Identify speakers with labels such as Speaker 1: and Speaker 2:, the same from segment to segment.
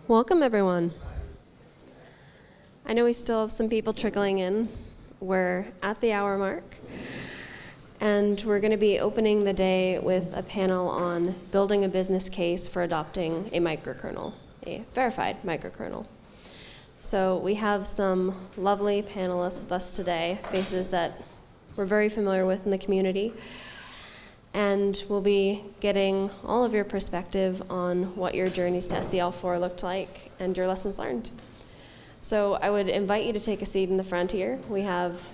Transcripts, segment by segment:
Speaker 1: Welcome, everyone. I know we still have some people trickling in. We're at the hour mark, and we're going to be opening the day with a panel on building a business case for adopting a microkernel, a verified microkernel. So we have some lovely panelists with us today, faces that we're very familiar with in the community, and we'll be getting all of your perspective on what your journeys to SEL4 looked like and your lessons learned. So I would invite you to take a seat in the front here. We have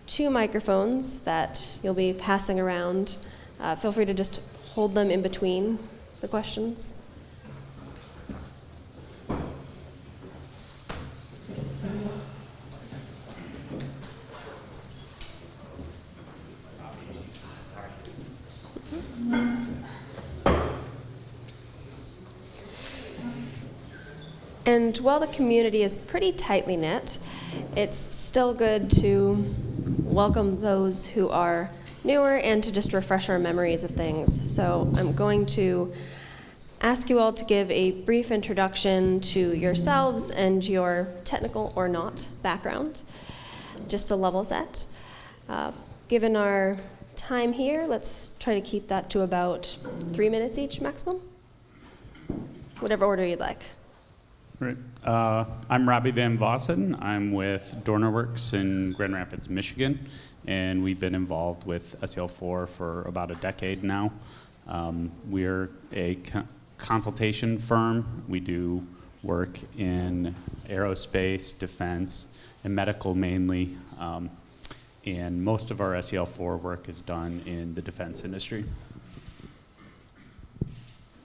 Speaker 1: 2 microphones that you'll be passing around. Feel free to just hold them in between the questions. And while the community is pretty tightly knit, it's still good to welcome those who are newer and to just refresh our memories of things. So I'm going to ask you all to give a brief introduction to yourselves and your technical or not background, just to level set. Given our time here, let's try to keep that to about 3 minutes each maximum. Whatever order you'd like.
Speaker 2: Right. I'm Robbie VanVossen. I'm with DornerWorks in Grand Rapids, Michigan, and we've been involved with SEL4 for about a decade now. We're a consultation firm. We do work in aerospace, defense, and medical mainly, and most of our SEL4 work is done in the defense industry.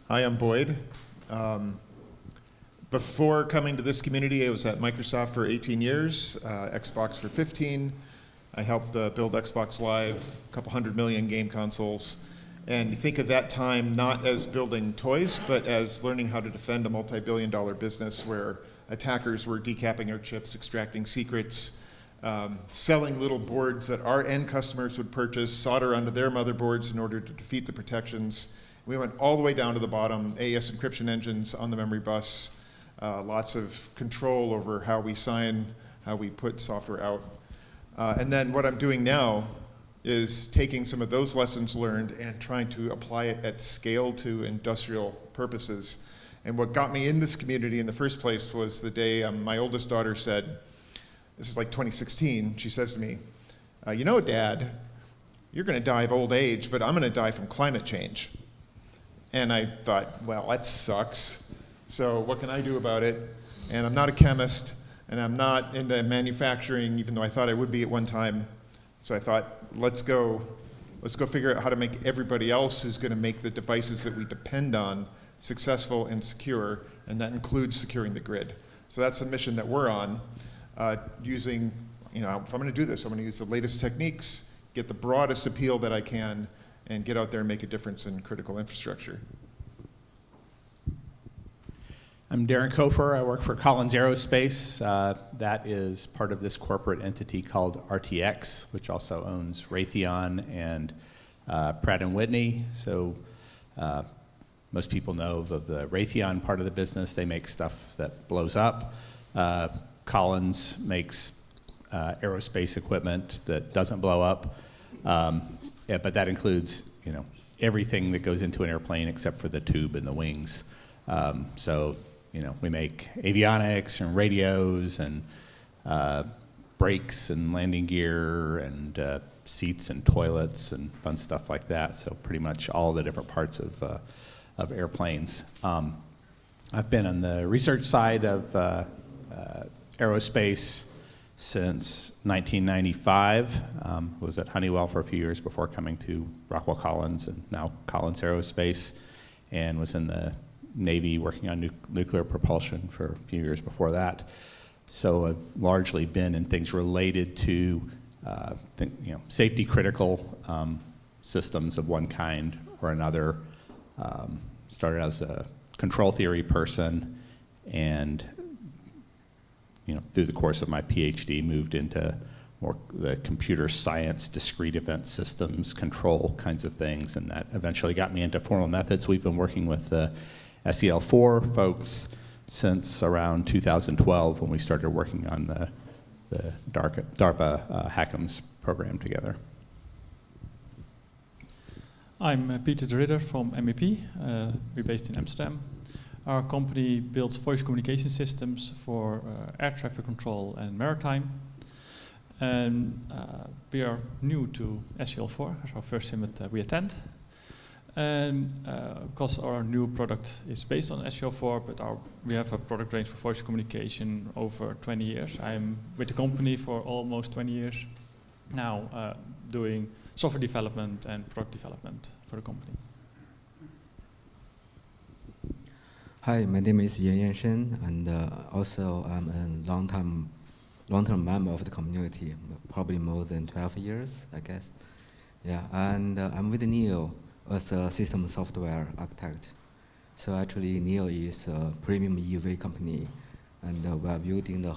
Speaker 3: Hi, I'm Boyd. Before coming to this community, I was at Microsoft for 18 years, Xbox for 15. I helped build Xbox Live, a couple 100 million game consoles. And you think of that time not as building toys, but as learning how to defend a multi-billion-dollar business where attackers were decapping our chips, extracting secrets, selling little boards that our end customers would purchase, solder onto their motherboards in order to defeat the protections. We went all the way down to the bottom, AES encryption engines on the memory bus, lots of control over how we sign, how we put software out. And then what I'm doing now is taking some of those lessons learned and trying to apply it at scale to industrial purposes. And what got me in this community in the first place was the day my oldest daughter said, this is like 2016, she says to me, you know, Dad, you're going to die of old age, but I'm going to die from climate change. And I thought, well, that sucks. So what can I do about it? And I'm not a chemist, and I'm not into manufacturing, even though I thought I would be at one time. So I thought, let's go figure out how to make everybody else who's going to make the devices that we depend on successful and secure, and that includes securing the grid. So that's the mission that we're on, using, if I'm going to do this, I'm going to use the latest techniques, get the broadest appeal that I can, and get out there and make a difference in critical infrastructure.
Speaker 4: I'm Darren Cofer. I work for Collins Aerospace. That is part of this corporate entity called RTX, which also owns Raytheon and Pratt & Whitney. So most people know of the Raytheon part of the business. They make stuff that blows up. Collins makes aerospace equipment that doesn't blow up. But that includes, everything that goes into an airplane except for the tube and the wings. We make avionics and radios and brakes and landing gear and seats and toilets and fun stuff like that. So pretty much all the different parts of airplanes. I've been on the research side of aerospace since 1995. Was at Honeywell for a few years before coming to Rockwell Collins and now Collins Aerospace, and was in the Navy working on nuclear propulsion for a few years before that. So I've largely been in things related to safety critical systems of one kind or another. Started as a control theory person, and through the course of my PhD moved into more the computer science, discrete event systems, control kinds of things, and that eventually got me into formal methods. We've been working with the SEL4 folks since around 2012 when we started working on the DARPA HACMS program together.
Speaker 5: I'm Peter de Ridder from MEP. We're based in Amsterdam. Our company builds voice communication systems for air traffic control and maritime. And we are new to SCL4. It's our first summit we attend. And because our new product is based on SCL4, but we have a product range for voice communication over 20 years. I'm with the company for almost 20 years now, doing software development and product development for the company.
Speaker 6: Hi, my name is Yanyan Shen, and also I'm a long-term member of the community, probably more than 12 years, I guess. Yeah, and I'm with NEO as a system software architect. So actually, NEO is a premium EV company, and we're building the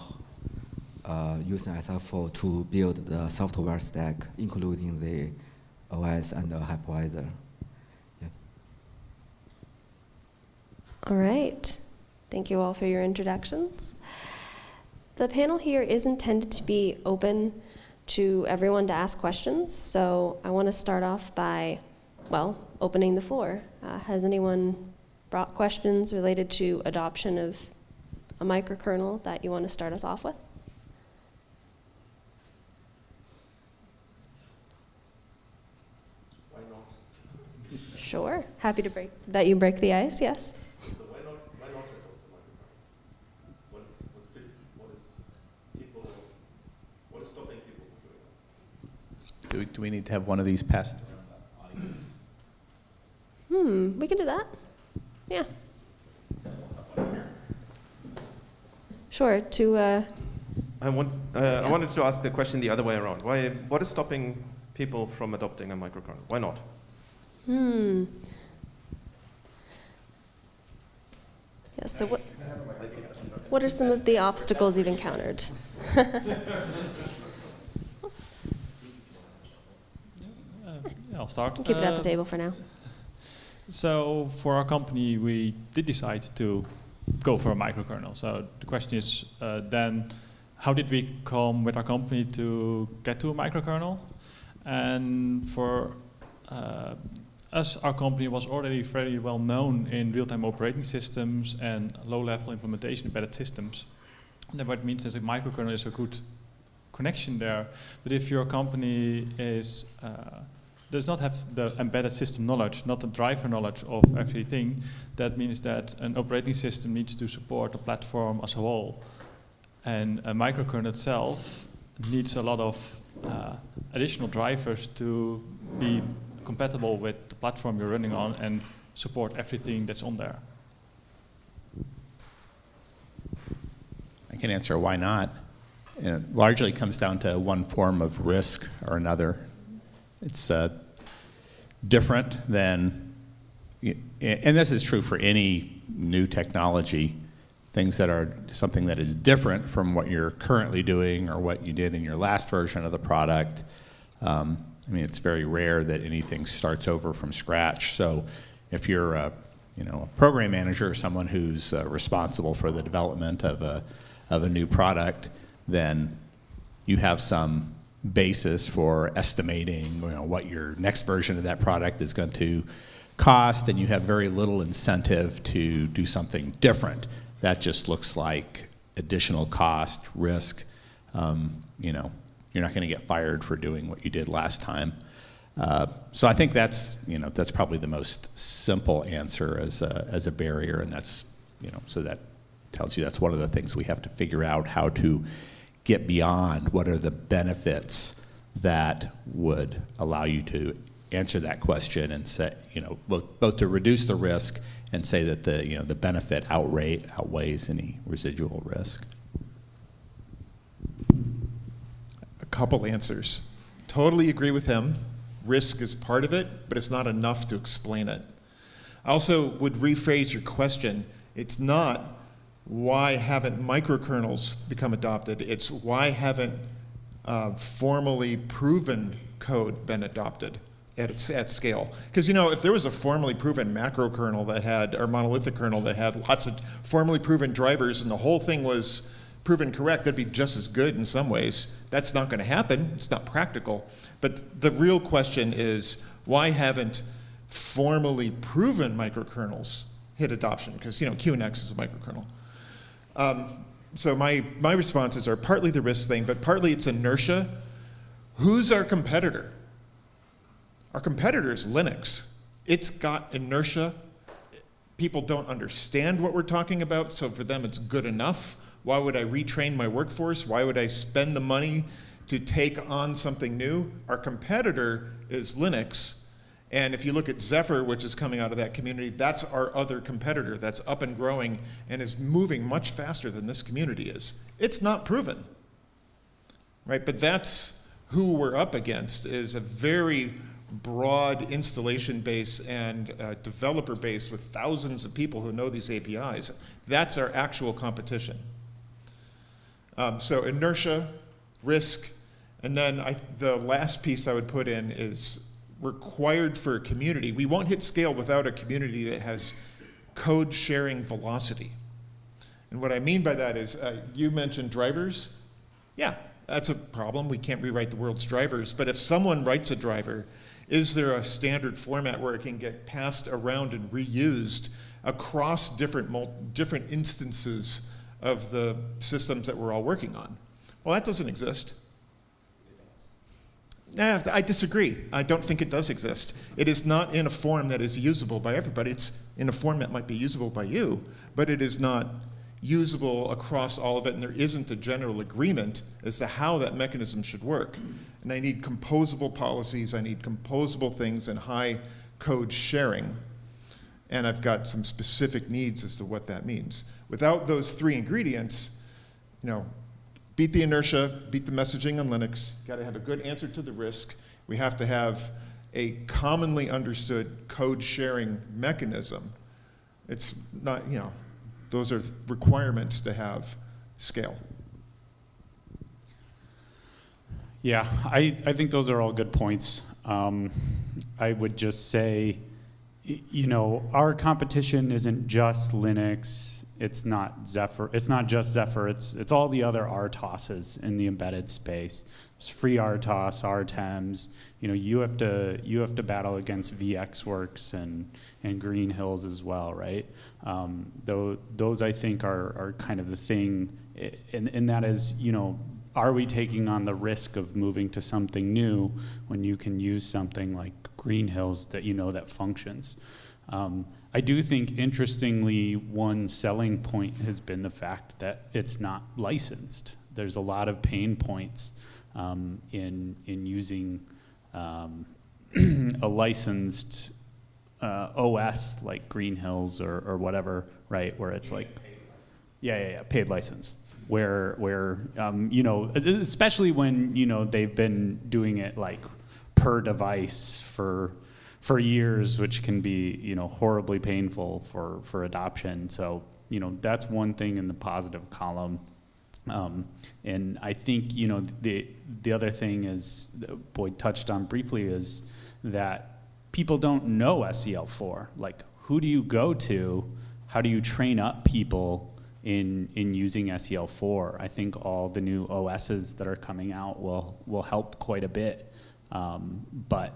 Speaker 6: using SL4 to build the software stack, including the OS and the hypervisor. Yeah.
Speaker 1: All right. Thank you all for your introductions. The panel here is intended to be open to everyone to ask questions, so I want to start off by, well, opening the floor. Has anyone brought questions related to adoption of a microkernel that you want to start us off with?
Speaker 7: Why not?
Speaker 1: Sure. Happy to break the ice, yes.
Speaker 7: So why not adopt the microkernel? What is stopping people from doing that?
Speaker 4: Do we need to have one of these passed around the audience?
Speaker 1: We can do that. Yeah. Sure.
Speaker 7: I wanted to ask the question the other way around. What is stopping people from adopting a microkernel? Why not?
Speaker 1: Yeah, so what are some of the obstacles you've encountered?
Speaker 5: I'll start.
Speaker 1: Keep it at the table for now.
Speaker 5: So for our company, we did decide to go for a microkernel. So the question is then, how did we come with our company to get to a microkernel? And for us, our company was already very well known in real-time operating systems and low-level implementation embedded systems. And what it means is a microkernel is a good connection there. But if your company does not have the embedded system knowledge, not the driver knowledge of everything, that means that an operating system needs to support the platform as a whole. And a microkernel itself needs a lot of additional drivers to be compatible with the platform you're running on and support everything that's on there.
Speaker 4: I can answer why not. And it largely comes down to one form of risk or another. It's different than, and this is true for any new technology, things that are something that is different from what you're currently doing or what you did in your last version of the product. I mean, it's very rare that anything starts over from scratch. So if you're a program manager or someone who's responsible for the development of a new product, then you have some basis for estimating what your next version of that product is going to cost, and you have very little incentive to do something different. That just looks like additional cost, risk. You're not going to get fired for doing what you did last time. So I think that's probably the most simple answer as a barrier, and that's so that tells you that's one of the things we have to figure out, how to get beyond. What are the benefits that would allow you to answer that question and say, both to reduce the risk and say that the benefit outweighs any residual risk.
Speaker 3: A couple answers. Totally agree with him. Risk is part of it, but it's not enough to explain it. I also would rephrase your question. It's not why haven't microkernels become adopted? It's why haven't formally proven code been adopted? at scale. Because if there was a formally proven macro kernel that had, or monolithic kernel that had lots of formally proven drivers and the whole thing was proven correct, that'd be just as good in some ways. That's not going to happen. It's not practical. But the real question is, why haven't formally proven microkernels hit adoption? Because QNX is a microkernel. So my responses are partly the risk thing, but partly it's inertia. Who's our competitor? Our competitor is Linux. It's got inertia. People don't understand what we're talking about, so for them it's good enough. Why would I retrain my workforce? Why would I spend the money to take on something new? Our competitor is Linux. And if you look at Zephyr, which is coming out of that community, that's our other competitor that's up and growing and is moving much faster than this community is. It's not proven, right? But that's who we're up against, is a very broad installation base and developer base with thousands of people who know these APIs. That's our actual competition. So inertia, risk, and then the last piece I would put in is required for a community. We won't hit scale without a community that has code sharing velocity. And what I mean by that is, you mentioned drivers. Yeah, that's a problem. We can't rewrite the world's drivers. But if someone writes a driver, is there a standard format where it can get passed around and reused across different instances of the systems that we're all working on? Well, that doesn't exist. I disagree. I don't think it does exist. It is not in a form that is usable by everybody. It's in a form that might be usable by you, but it is not usable across all of it, and there isn't a general agreement as to how that mechanism should work. And I need composable policies, I need composable things, and high code sharing. And I've got some specific needs as to what that means. Without those three ingredients, beat the inertia, beat the messaging on Linux, got to have a good answer to the risk. We have to have a commonly understood code sharing mechanism. It's not, those are requirements to have scale.
Speaker 2: Yeah, I think those are all good points. I would just say, our competition isn't just Linux. It's not Zephyr. It's not just Zephyr. It's all the other RTOSs in the embedded space. There's free RTOS, RTEMs. You have to battle against VxWorks and Green Hills as well, right? Those I think are kind of the thing, and that is, are we taking on the risk of moving to something new when you can use something like Green Hills that that functions? I do think, interestingly, one selling point has been the fact that it's not licensed. There's a lot of pain points in using a licensed OS like Green Hills or whatever, right? Where it's like, paid license. Where especially when they've been doing it like per device for years, which can be horribly painful for adoption. So that's one thing in the positive column. And I think the other thing is that Boyd touched on briefly is that people don't know SEL4. Like, who do you go to? How do you train up people in using SEL4? I think all the new OSs that are coming out will help quite a bit. But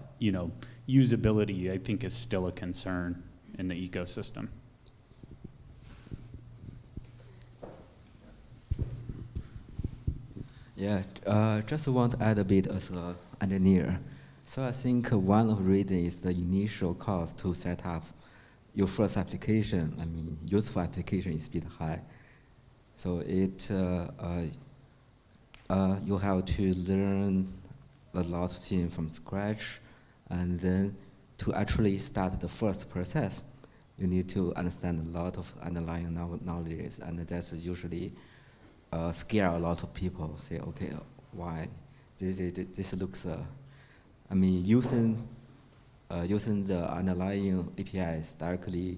Speaker 2: usability, I think, is still a concern in the ecosystem.
Speaker 6: Yeah, just want to add a bit as an engineer. So I think one of the reasons is the initial cost to set up your first application. Useful application is a bit high. So you have to learn a lot of things from scratch, and then to actually start the first process, you need to understand a lot of underlying knowledge, and that's usually scare a lot of people. Say, okay, why this looks? Using the underlying APIs directly,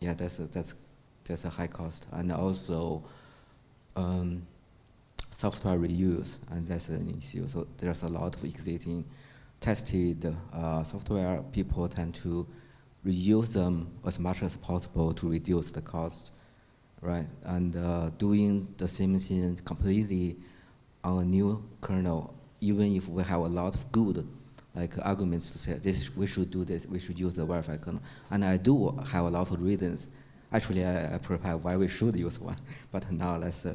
Speaker 6: that's a high cost, and also software reuse, and that's an issue. So there's a lot of existing tested software, people tend to reuse them as much as possible to reduce the cost, right? And doing the same thing completely on a new kernel, even if we have a lot of good arguments to say this, we should do this, we should use the verified kernel. And I do have a lot of reasons. Actually, I prepare why we should use one. But now let's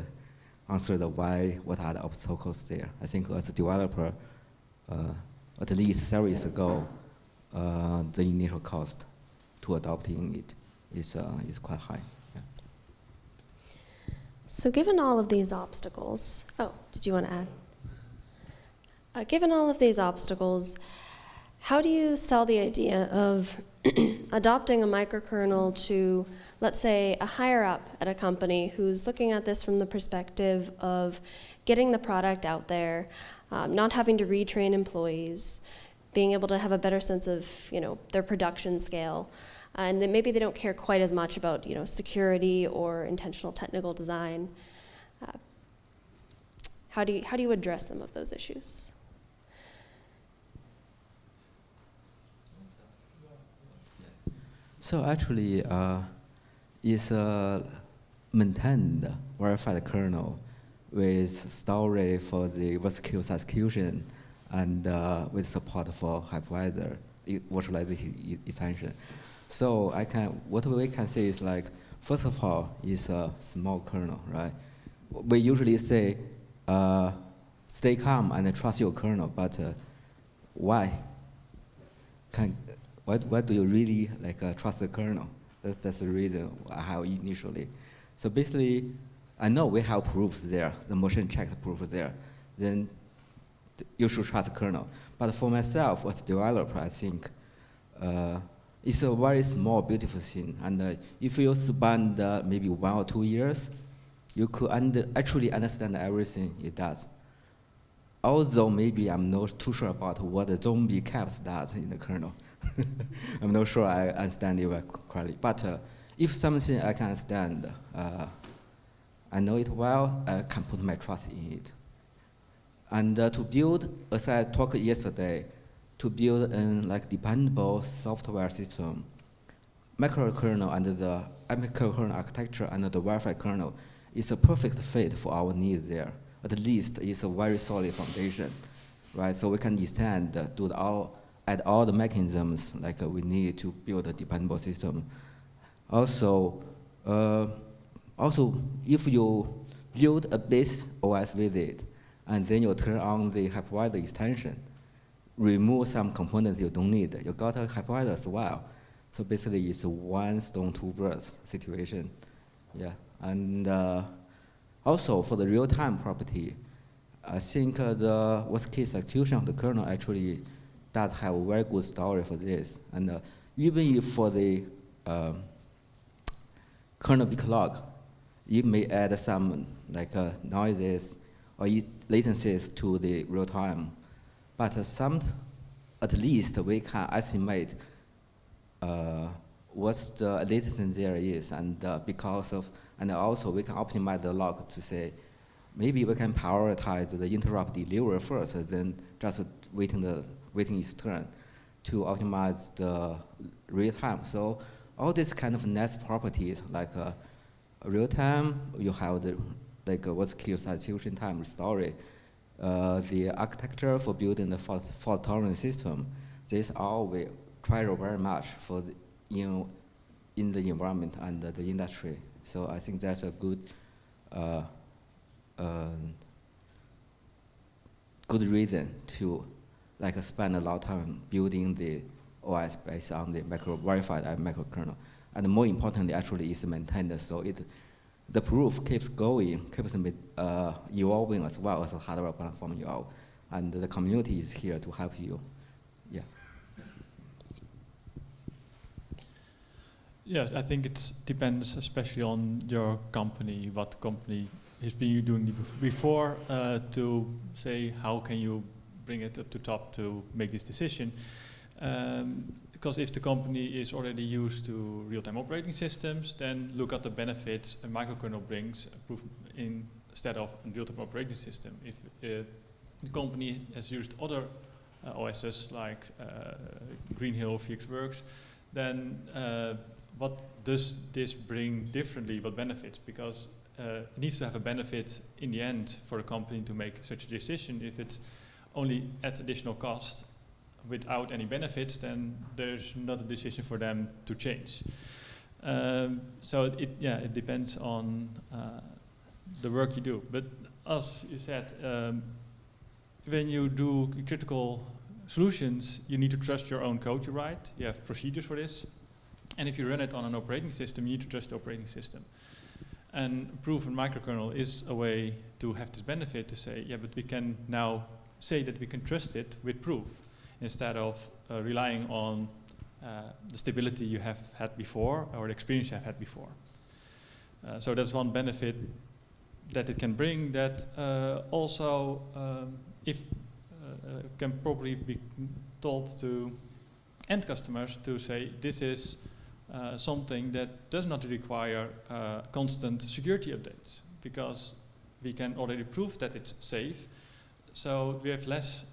Speaker 6: answer the why, what are the obstacles there. I think as a developer, at least several years ago, the initial cost to adopting it is quite high. Yeah.
Speaker 1: So given all of these obstacles, did you want to add? Given all of these obstacles, how do you sell the idea of adopting a microkernel to, let's say, a higher up at a company who's looking at this from the perspective of getting the product out there, not having to retrain employees, being able to have a better sense of their production scale, and then maybe they don't care quite as much about security or intentional technical design. How do you address some of those issues?
Speaker 6: So actually, it's a maintained verified kernel with storage for the execution execution and with support for hypervisor virtualization extension. So what we can say is first of all, it's a small kernel, right? We usually say, stay calm and trust your kernel, but why? Why do you really trust the kernel? That's the reason I have initially. So basically, I know we have proofs there, the motion checked proof there. Then you should trust the kernel. But for myself as a developer, I think it's a very small, beautiful thing. And if you spend maybe 1 or 2 years, you could actually understand everything it does. Although maybe I'm not too sure about what the zombie caps does in the kernel. I'm not sure I understand it correctly. But if something I can understand, I know it well, I can put my trust in it. And to build, as I talked yesterday, to build a dependable software system, microkernel and the microkernel architecture and the verified kernel is a perfect fit for our needs there. At least it's a very solid foundation, right? So we can extend, add all the mechanisms we need to build a dependable system. Also, if you build a base OS with it, and then you turn on the hypervisor extension, remove some components you don't need, you got a hypervisor as well. So basically, it's a one stone, two birds situation. Yeah, and also for the real-time property, I think the worst-case execution of the kernel actually does have a very good story for this. And even if for the kernel backlog, it may add some noises or latencies to the real time. But at least we can estimate what's the latency there is, and and also we can optimize the log to say, maybe we can prioritize the interrupt delivery first, then just waiting its turn to optimize the real time. So all these kind of nice properties, real time, you have the what's called execution time story, the architecture for building the fault tolerant system. This all we treasure very much for in the environment and the industry. So I think that's a good good reason to spend a lot of time building the OS based on the verified microkernel. And more importantly, actually, is maintained, so the proof keeps going, keeps evolving as well as the hardware platform evolve. And the community is here to help you. Yeah.
Speaker 5: Yes, I think it depends especially on your company, what company has been doing before, to say how can you bring it up to top to make this decision. Because if the company is already used to real-time operating systems, then look at the benefits a microkernel brings instead of a real-time operating system. If the company has used other OSs like Green Hill, VxWorks, then what does this bring differently? What benefits? Because it needs to have a benefit in the end for a company to make such a decision. If it only adds additional cost without any benefits, then there's not a decision for them to change. So it depends on the work you do. But as you said, when you do critical solutions, you need to trust your own code you write. You have procedures for this. And if you run it on an operating system, you need to trust the operating system. And proven microkernel is a way to have this benefit to say, yeah, but we can now say that we can trust it with proof instead of relying on the stability you have had before or the experience you have had before. So that's one benefit that it can bring that also can probably be told to end customers to say this is something that does not require constant security updates because we can already prove that it's safe. So we have less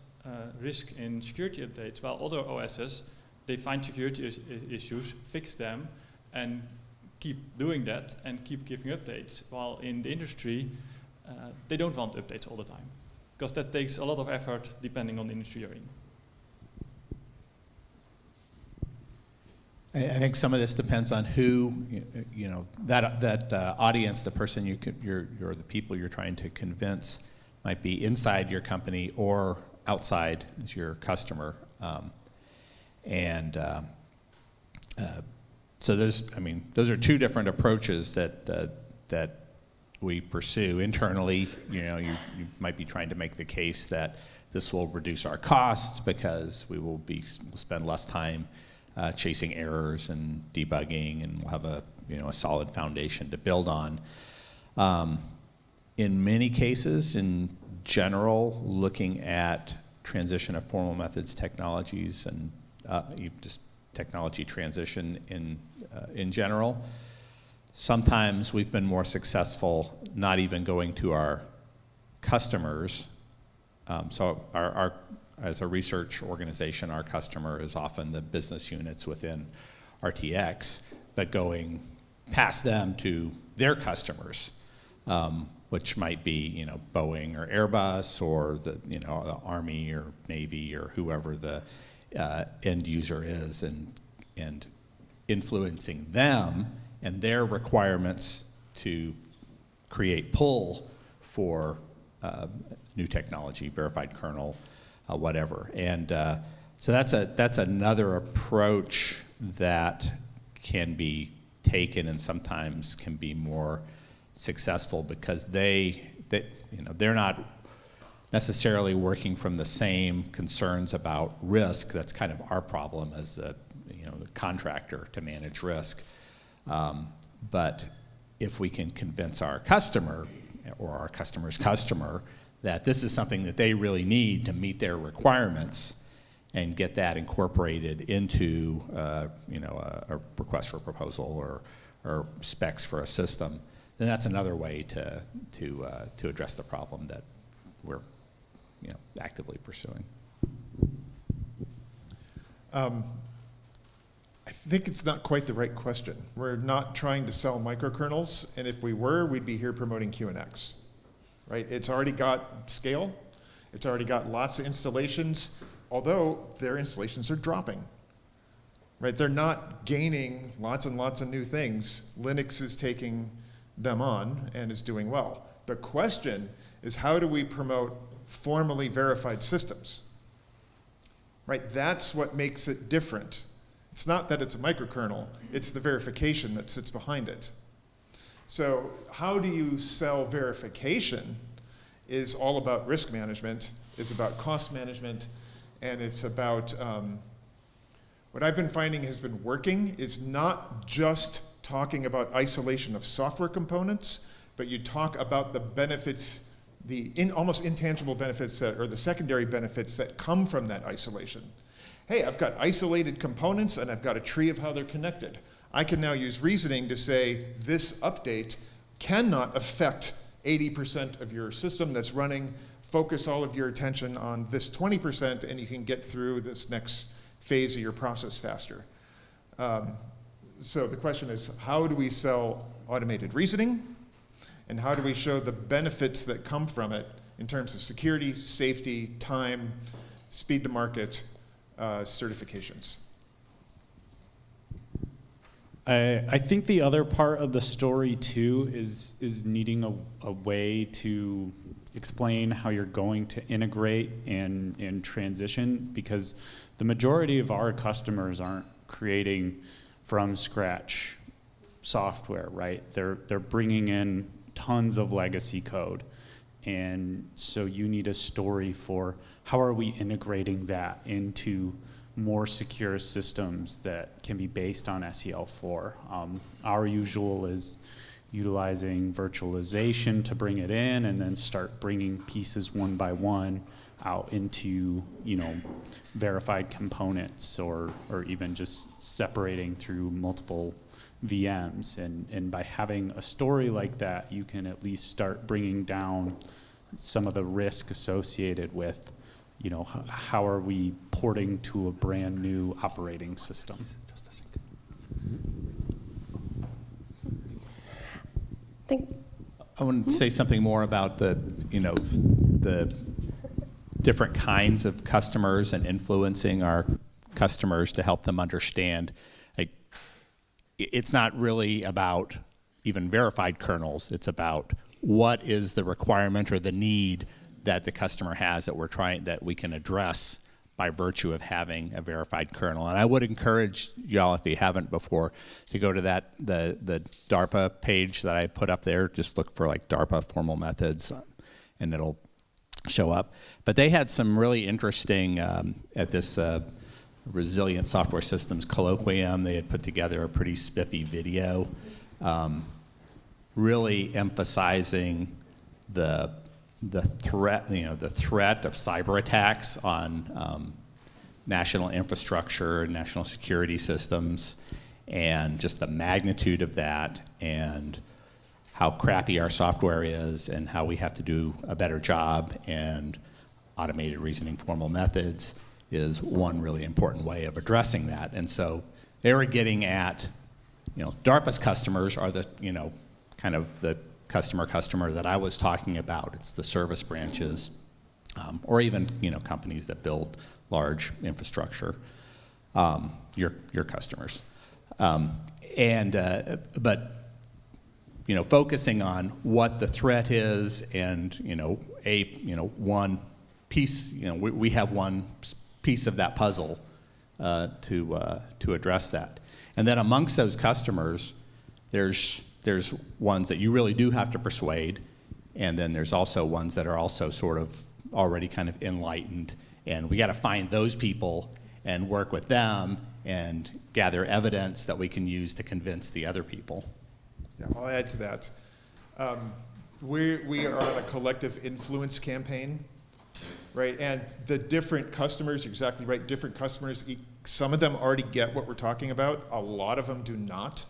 Speaker 5: risk in security updates, while other OSs, they find security issues, fix them, and keep doing that and keep giving updates. While in the industry, they don't want updates all the time, because that takes a lot of effort depending on the industry you're in.
Speaker 4: I think some of this depends on who, that audience, the person you're the people you're trying to convince might be inside your company or outside as your customer. So those are two different approaches that we pursue. Internally, you might be trying to make the case that this will reduce our costs because we'll spend less time chasing errors and debugging, and we'll have a solid foundation to build on. In many cases, in general, looking at transition of formal methods technologies and just technology transition in general, sometimes we've been more successful not even going to our customers. So our as a research organization, our customer is often the business units within RTX, but going past them to their customers, which might be Boeing or Airbus or the Army or Navy or whoever the end user is, and influencing them and their requirements to create pull for new technology, verified kernel, whatever. And so that's another approach that can be taken and sometimes can be more successful because they're not necessarily working from the same concerns about risk. That's kind of our problem as the contractor to manage risk. But if we can convince our customer or our customer's customer that this is something that they really need to meet their requirements and get that incorporated into a request for a proposal or specs for a system, then that's another way to address the problem that we're actively pursuing.
Speaker 3: I think it's not quite the right question. We're not trying to sell microkernels, and if we were, we'd be here promoting QNX, right? It's already got scale. It's already got lots of installations, although their installations are dropping, right? They're not gaining lots and lots of new things. Linux is taking them on and is doing well. The question is, how do we promote formally verified systems, right? That's what makes it different. It's not that it's a microkernel, it's the verification that sits behind it. So how do you sell verification is all about risk management, is about cost management, and it's about, what I've been finding has been working is not just talking about isolation of software components, but you talk about the benefits, the almost intangible benefits or the secondary benefits that come from that isolation. Hey, I've got isolated components and I've got a tree of how they're connected. I can now use reasoning to say this update cannot affect 80% of your system that's running focus all of your attention on this 20% and you can get through this next phase of your process faster. So the question is, how do we sell automated reasoning? And how do we show the benefits that come from it in terms of security, safety, time, speed to market, certifications?
Speaker 2: I think the other part of the story too is needing a way to explain how you're going to integrate and transition, because the majority of our customers aren't creating from scratch software, right? They're bringing in tons of legacy code. And so you need a story for how are we integrating that into more secure systems that can be based on SEL4. Our usual is utilizing virtualization to bring it in and then start bringing pieces one by one out into, verified components or even just separating through multiple VMs. And by having a story like that, you can at least start bringing down some of the risk associated with, how are we porting to a brand new operating system?
Speaker 4: I want to say something more about the different kinds of customers and influencing our customers to help them understand. It's not really about even verified kernels. It's about what is the requirement or the need that the customer has that we can address by virtue of having a verified kernel. And I would encourage y'all, if you haven't before, to go to the DARPA page that I put up there. Just look for DARPA formal methods, and it'll show up. But they had some really interesting at this Resilient Software Systems Colloquium. They had put together a pretty spiffy video, really emphasizing the threat, the threat of cyber attacks on national infrastructure and national security systems, and just the magnitude of that, and how crappy our software is, and how we have to do a better job. And automated reasoning formal methods is one really important way of addressing that. And so they were getting at, DARPA's customers are the, kind of the customer that I was talking about. It's the service branches, or even companies that build large infrastructure, your customers, but focusing on what the threat is, and one piece, we have one piece of that puzzle to address that. And then amongst those customers, there's ones that you really do have to persuade, and then there's also ones that are also sort of already kind of enlightened, and we got to find those people and work with them and gather evidence that we can use to convince the other people.
Speaker 3: Yeah, I'll add to that. We are on a collective influence campaign, right? And the different customers, you're exactly right, different customers, some of them already get what we're talking about, a lot of them do not.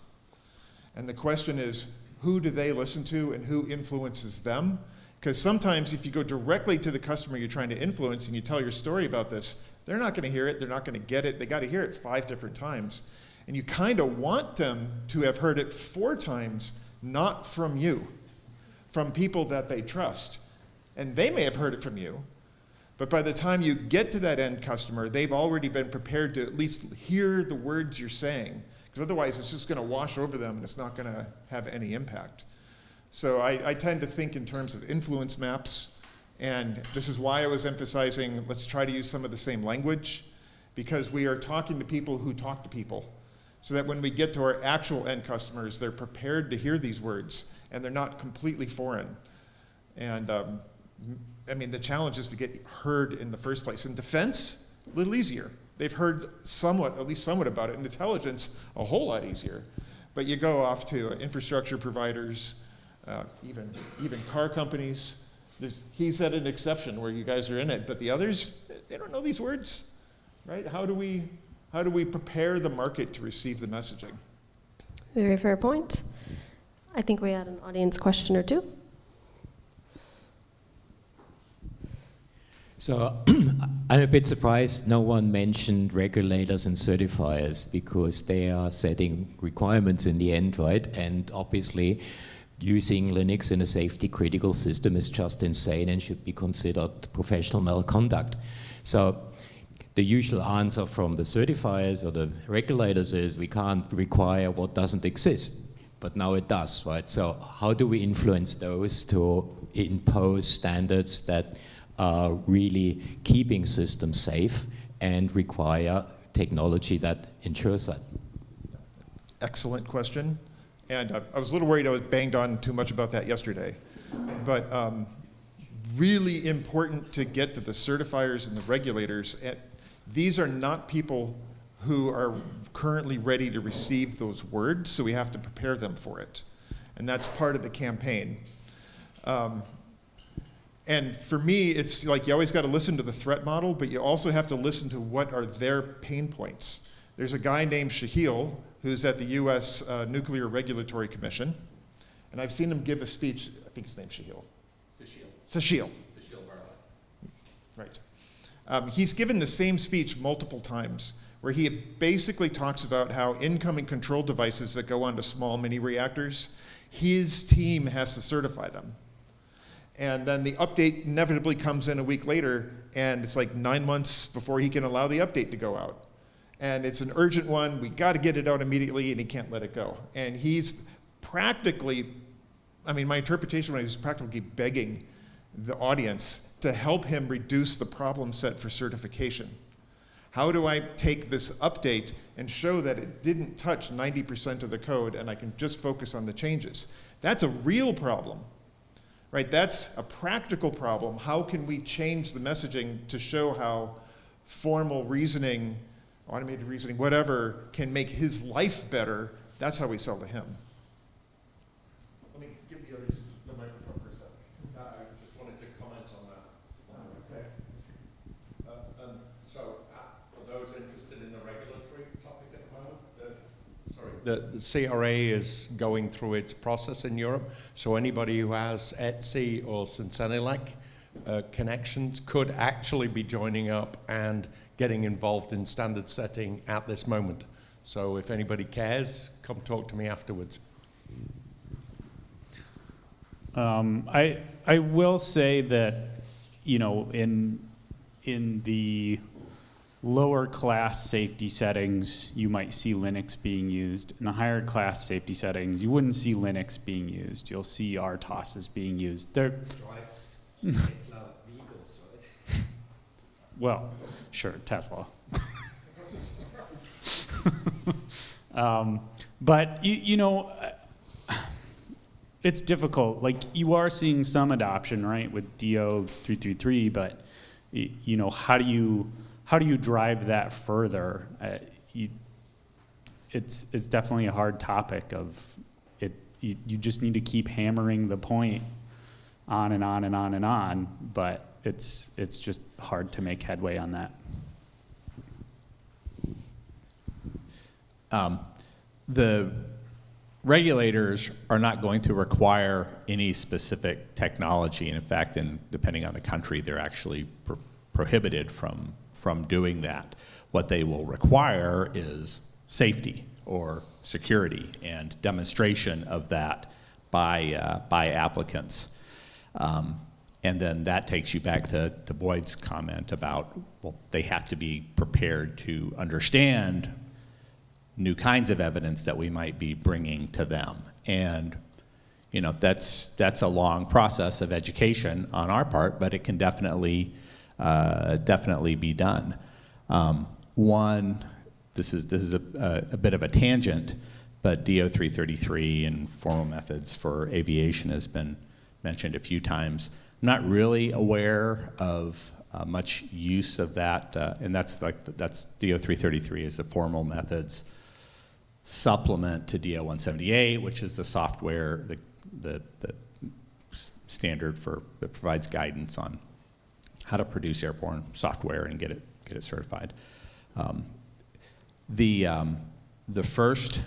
Speaker 3: And the question is, who do they listen to and who influences them? Because sometimes if you go directly to the customer you're trying to influence and you tell your story about this, they're not going to hear it, they're not going to get it, they got to hear it 5 different times. And you kind of want them to have heard it 4 times, not from you, from people that they trust. And they may have heard it from you, but by the time you get to that end customer, they've already been prepared to at least hear the words you're saying. Because otherwise it's just going to wash over them and it's not going to have any impact. So I tend to think in terms of influence maps, and this is why I was emphasizing let's try to use some of the same language, because we are talking to people who talk to people, so that when we get to our actual end customers, they're prepared to hear these words and they're not completely foreign. And I mean, the challenge is to get heard in the first place. In defense, a little easier. They've heard somewhat, at least somewhat about it. In intelligence, a whole lot easier. But you go off to infrastructure providers, even car companies. He's at an exception where you guys are in it, but the others, they don't know these words, right? How do we prepare the market to receive the messaging?
Speaker 1: Very fair point. I think we had an audience question or two.
Speaker 8: So I'm a bit surprised no one mentioned regulators and certifiers, because they are setting requirements in the end, right? And obviously using Linux in a safety critical system is just insane and should be considered professional malconduct. So the usual answer from the certifiers or the regulators is we can't require what doesn't exist, but now it does, right? So how do we influence those to impose standards that are really keeping systems safe and require technology that ensures that?
Speaker 3: Excellent question. And I was a little worried I was banged on too much about that yesterday. But really important to get to the certifiers and the regulators. These are not people who are currently ready to receive those words, so we have to prepare them for it. And that's part of the campaign. And for me, it's like you always got to listen to the threat model, but you also have to listen to what are their pain points. There's a guy named Shahil who's at the US Nuclear Regulatory Commission, and I've seen him give a speech. I think his name's Shahil. Sashil. Right. He's given the same speech multiple times, where he basically talks about how incoming control devices that go onto small mini reactors, his team has to certify them. And then the update inevitably comes in a week later, and it's like 9 months before he can allow the update to go out. And it's an urgent one, we gotta get it out immediately, and he can't let it go. And he's practically, I mean, my interpretation was practically begging the audience to help him reduce the problem set for certification. How do I take this update and show that it didn't touch 90% of the code and I can just focus on the changes? That's a real problem, right? That's a practical problem. How can we change the messaging to show how formal reasoning, automated reasoning, whatever, can make his life better? That's how we sell to him. Let me give the others the microphone for a second.
Speaker 9: I just wanted to comment on that. Okay. So, for those interested in the regulatory topic at the moment, the CRA is going through its process in Europe. So anybody who has ETSI or Sensenelec connections could actually be joining up and getting involved in standard setting at this moment. So if anybody cares, come talk to me afterwards.
Speaker 2: I will say that, you know, in the lower class safety settings, you might see Linux being used. In the higher class safety settings, you wouldn't see Linux being used. You'll see RTOSes being used. They're
Speaker 8: Drives Tesla vehicles, right?
Speaker 2: well, sure, Tesla. But you know, it's difficult. Like, you are seeing some adoption, right, with DO333, but you know, how do you drive that further? It's definitely a hard topic. Of it, you just need to keep hammering the point on and on and on and on. But it's just hard to make headway on that.
Speaker 4: The regulators are not going to require any specific technology, and in fact, depending on the country, they're actually prohibited from doing that. What they will require is safety or security and demonstration of that by applicants. And then that takes you back to Boyd's comment about, well, they have to be prepared to understand new kinds of evidence that we might be bringing to them. And you know, that's a long process of education on our part, but it can definitely be done. This is a bit of a tangent, but DO333 and formal methods for aviation has been mentioned a few times. I'm not really aware of much use of that, and that's DO333 is the formal methods supplement to DO178, which is the software, the standard that provides guidance on how to produce airborne software and get it certified. The first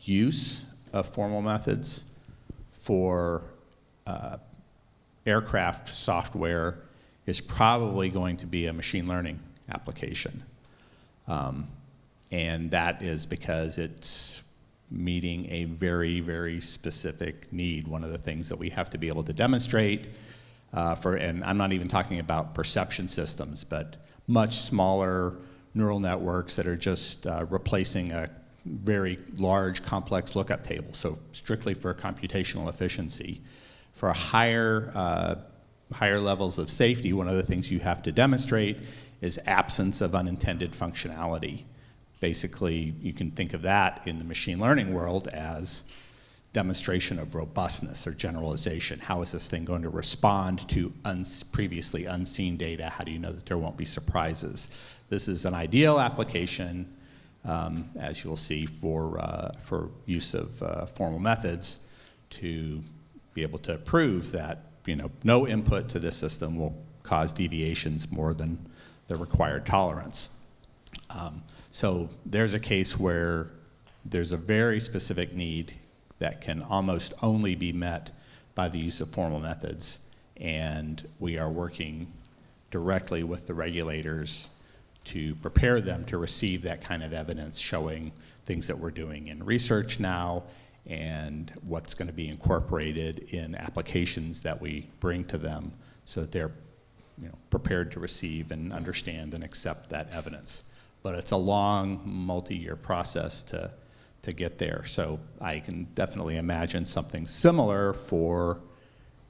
Speaker 4: use of formal methods for aircraft software is probably going to be a machine learning application. And that is because it's meeting a very, very specific need. One of the things that we have to be able to demonstrate and I'm not even talking about perception systems, but much smaller neural networks that are just replacing a very large, complex lookup table, so strictly for computational efficiency. For higher levels of safety, one of the things you have to demonstrate is absence of unintended functionality. Basically, you can think of that in the machine learning world as demonstration of robustness or generalization. How is this thing going to respond to previously unseen data? How do you know that there won't be surprises? This is an ideal application, as you'll see, for use of formal methods to be able to prove that no input to this system will cause deviations more than the required tolerance. So there's a case where there's a very specific need that can almost only be met by the use of formal methods, and we are working directly with the regulators to prepare them to receive that kind of evidence, showing things that we're doing in research now and what's going to be incorporated in applications that we bring to them so that they're prepared to receive and understand and accept that evidence. But it's a long, multi-year process to get there. So I can definitely imagine something similar for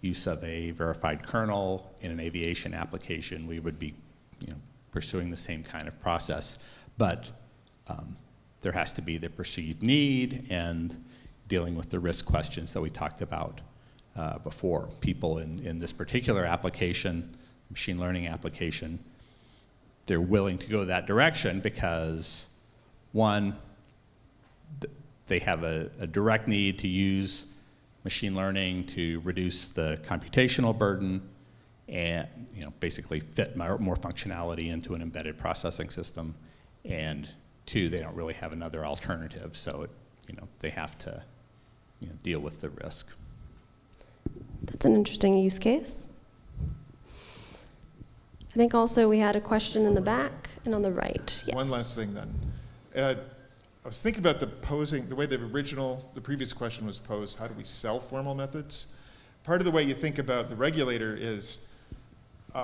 Speaker 4: use of a verified kernel in an aviation application. We would be pursuing the same kind of process, but there has to be the perceived need and dealing with the risk questions that we talked about before. People in this particular application, machine learning application, they're willing to go that direction because, one, they have a direct need to use machine learning to reduce the computational burden and basically fit more functionality into an embedded processing system. And two, they don't really have another alternative, so they have to deal with the risk.
Speaker 1: That's an interesting use case. I think also we had a question in the back and on the right. Yes.
Speaker 3: One last thing then. I was thinking about the way the previous question was posed, how do we sell formal methods? Part of the way you think about the regulator is,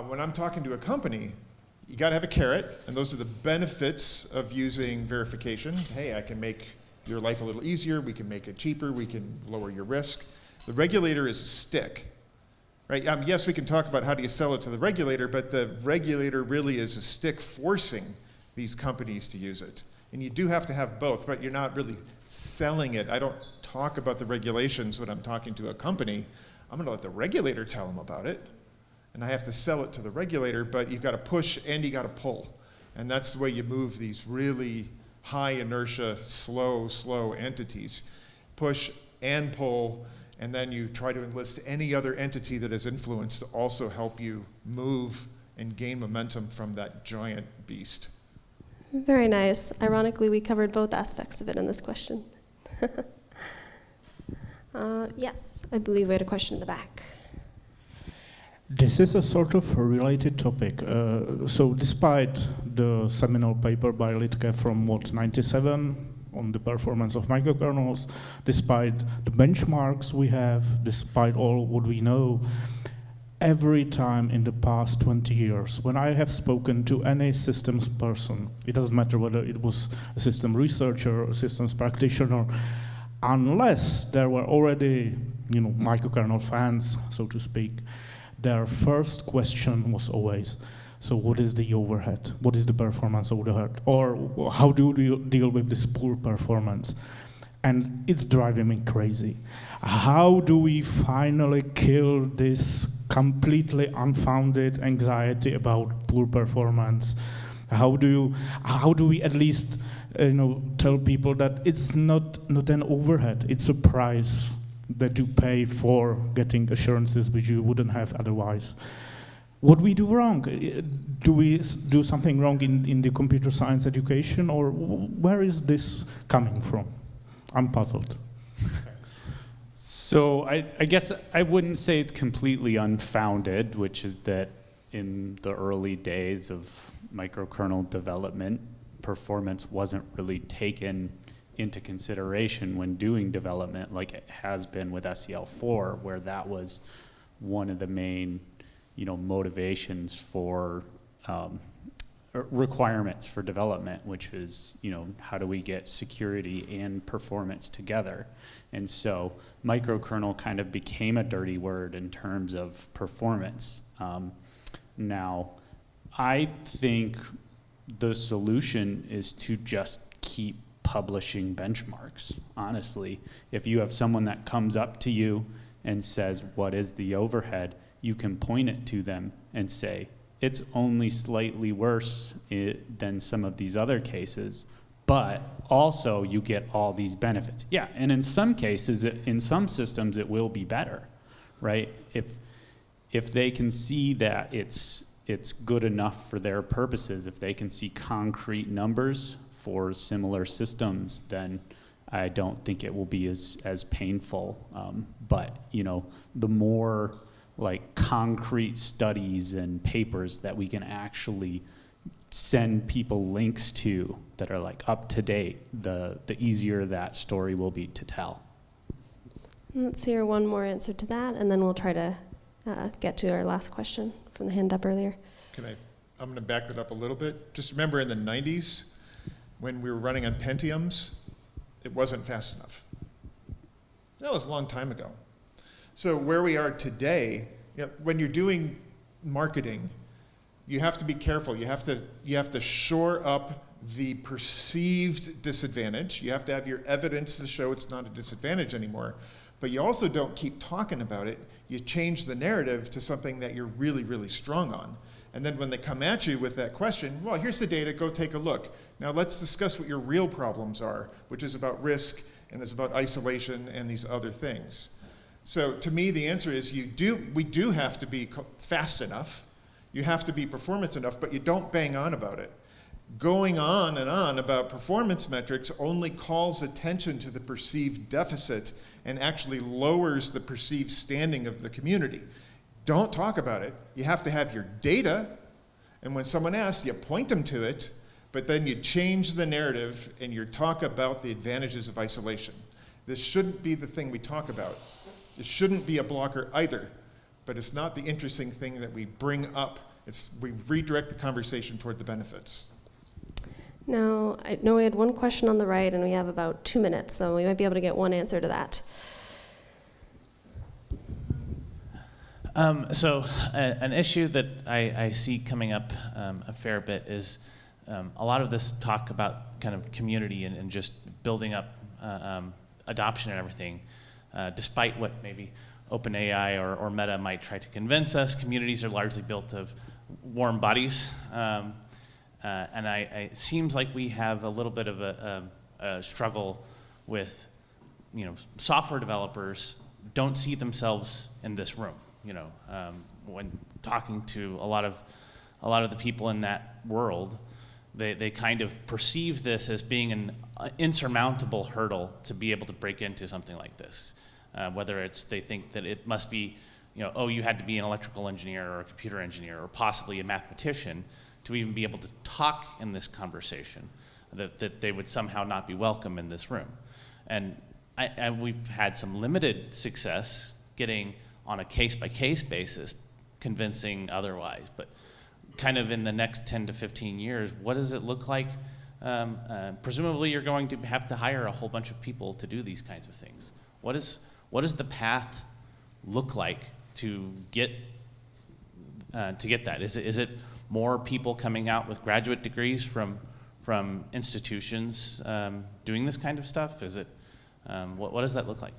Speaker 3: when I'm talking to a company, you got to have a carrot, and those are the benefits of using verification. Hey, I can make your life a little easier, we can make it cheaper, we can lower your risk. The regulator is a stick, right? Yes, we can talk about how do you sell it to the regulator, but the regulator really is a stick forcing these companies to use it. And you do have to have both, but you're not really selling it. I don't talk about the regulations when I'm talking to a company. I'm going to let the regulator tell them about it, and I have to sell it to the regulator, but you've got to push and you got to pull. And that's the way you move these really high inertia, slow entities. Push and pull, and then you try to enlist any other entity that has influence to also help you move and gain momentum from that giant beast.
Speaker 1: Very nice. Ironically, we covered both aspects of it in this question. Yes, I believe we had a question in the back.
Speaker 10: This is a sort of a related topic. So despite the seminal paper by Littke from 97 on the performance of microkernels, despite the benchmarks we have, despite all what we know, every time in the past 20 years, when I have spoken to any systems person, it doesn't matter whether it was a system researcher or a systems practitioner, unless there were already, microkernel fans, so to speak, their first question was always, so what is the overhead? What is the performance overhead? Or how do you deal with this poor performance? And it's driving me crazy. How do we finally kill this completely unfounded anxiety about poor performance? How do we at least tell people that it's not an overhead, it's a price that you pay for getting assurances which you wouldn't have otherwise? What we do wrong? Do we do something wrong in the computer science education, or where is this coming from? I'm puzzled.
Speaker 2: So I guess I wouldn't say it's completely unfounded, which is that in the early days of microkernel development, performance wasn't really taken into consideration when doing development like it has been with SEL4, where that was one of the main, motivations for requirements for development, which is, how do we get security and performance together? And so microkernel kind of became a dirty word in terms of performance. Now, I think the solution is to just keep publishing benchmarks, honestly. If you have someone that comes up to you and says, what is the overhead? You can point it to them and say, it's only slightly worse than some of these other cases, but also you get all these benefits. Yeah, and in some cases, in some systems, it will be better, right? If they can see that it's good enough for their purposes, if they can see concrete numbers for similar systems, then I don't think it will be as painful. But the more like concrete studies and papers that we can actually send people links to that are like up to date, the easier that story will be to tell.
Speaker 1: Let's hear one more answer to that, and then we'll try to get to our last question from the hand up earlier.
Speaker 3: I'm going to back that up a little bit. Just remember in the 90s, when we were running on Pentiums, it wasn't fast enough. That was a long time ago. So where we are today, when you're doing marketing, you have to be careful. You have to shore up the perceived disadvantage. You have to have your evidence to show it's not a disadvantage anymore. But you also don't keep talking about it. You change the narrative to something that you're really, really strong on. And then when they come at you with that question, well, here's the data, go take a look. Now let's discuss what your real problems are, which is about risk and is about isolation and these other things. So to me, the answer is we do have to be fast enough. You have to be performance enough, but you don't bang on about it. Going on and on about performance metrics only calls attention to the perceived deficit and actually lowers the perceived standing of the community. Don't talk about it. You have to have your data, and when someone asks, you point them to it, but then you change the narrative and you talk about the advantages of isolation. This shouldn't be the thing we talk about. It shouldn't be a blocker either, but it's not the interesting thing that we bring up. We redirect the conversation toward the benefits.
Speaker 1: Now, I know we had one question on the right, and we have about 2 minutes, so we might be able to get one answer to that.
Speaker 11: An issue that I see coming up a fair bit is a lot of this talk about kind of community and just building up adoption and everything. Despite what maybe OpenAI or Meta might try to convince us, communities are largely built of warm bodies. And it seems like we have a little bit of a struggle with, software developers don't see themselves in this room. When talking to a lot of the people in that world, they kind of perceive this as being an insurmountable hurdle to be able to break into something like this. Whether they think that it must be, you had to be an electrical engineer or a computer engineer or possibly a mathematician to even be able to talk in this conversation, that they would somehow not be welcome in this room. And we've had some limited success getting on a case-by-case basis convincing otherwise, but kind of in the next 10 to 15 years, what does it look like? Presumably you're going to have to hire a whole bunch of people to do these kinds of things. What does the path look like to get that? Is it more people coming out with graduate degrees from institutions doing this kind of stuff? Is it what does that look like?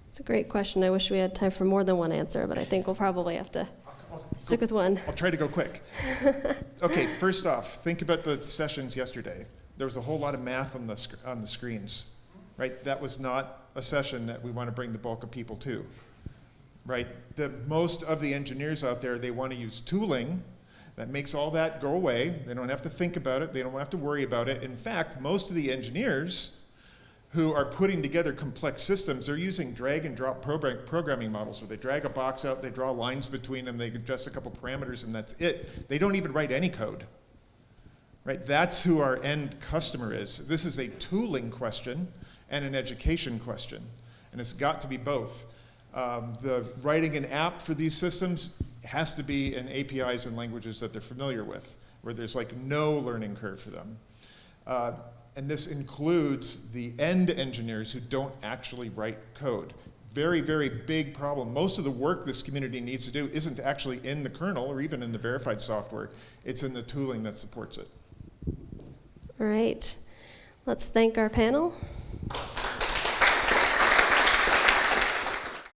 Speaker 1: It's a great question. I wish we had time for more than one answer, but I think we'll probably have to stick with one.
Speaker 3: I'll try to go quick. Okay, first off, think about the sessions yesterday. There was a whole lot of math on the screens, right? That was not a session that we want to bring the bulk of people to, right? Most of the engineers out there, they want to use tooling that makes all that go away. They don't have to think about it. They don't have to worry about it. In fact, most of the engineers who are putting together complex systems, they're using drag and drop programming models where they drag a box out, they draw lines between them, they adjust a couple parameters, and that's it. They don't even write any code. Right? That's who our end customer is. This is a tooling question and an education question, and it's got to be both. The writing an app for these systems has to be in APIs and languages that they're familiar with, where there's like no learning curve for them. And this includes the end engineers who don't actually write code. Very, very big problem. Most of the work this community needs to do isn't actually in the kernel or even in the verified software. It's in the tooling that supports it.
Speaker 1: All right. Let's thank our panel.